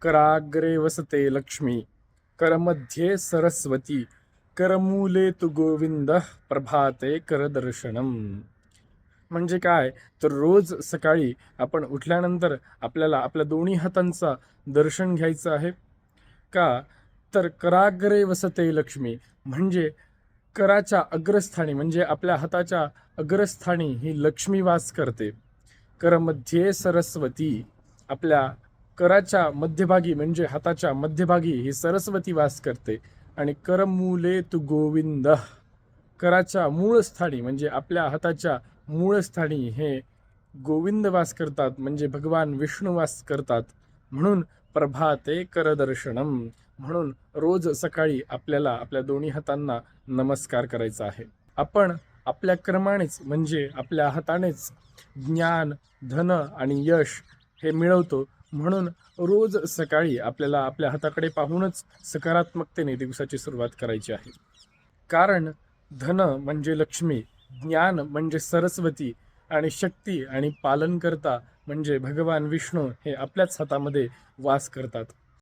कराग्रे वसते लक्ष्मी, करमध्ये सरस्वती, करमूले तु गोविंद, प्रभाते करदर्शनम. म्हणजे काय, तर रोज सकाळी आपण उठल्यानंतर आपल्याला आपल्या दोन्ही हातांचा दर्शन घ्यायचं आहे. का, तर कराग्रे वसते लक्ष्मी म्हणजे कराच्या अग्रस्थानी म्हणजे आपल्या हाताच्या अग्रस्थानी ही लक्ष्मी वास करते. करमध्ये सरस्वती, आपल्या कराच्या मध्यभागी म्हणजे हाताच्या मध्यभागी ही सरस्वती वास करते. आणि करमूले तु गोविंद, कराच्या मूळ स्थानी म्हणजे आपल्या हाताच्या मूळ स्थानी हे गोविंद वास करतात म्हणजे भगवान विष्णू वास करतात. म्हणून प्रभाते करदर्शनम, म्हणून रोज सकाळी आपल्याला आपल्या दोन्ही हातांना नमस्कार करायचा आहे. आपण आपल्या कर्मानेच म्हणजे आपल्या हातानेच ज्ञान, धन आणि यश हे मिळवतो. म्हणून रोज सकाळी आपल्याला आपल्या हाताकडे पाहूनच सकारात्मकतेने दिवसाची सुरुवात करायची आहे. कारण धन म्हणजे लक्ष्मी, ज्ञान म्हणजे सरस्वती आणि शक्ती आणि पालनकर्ता म्हणजे भगवान विष्णू हे आपल्याच हातामध्ये वास करतात.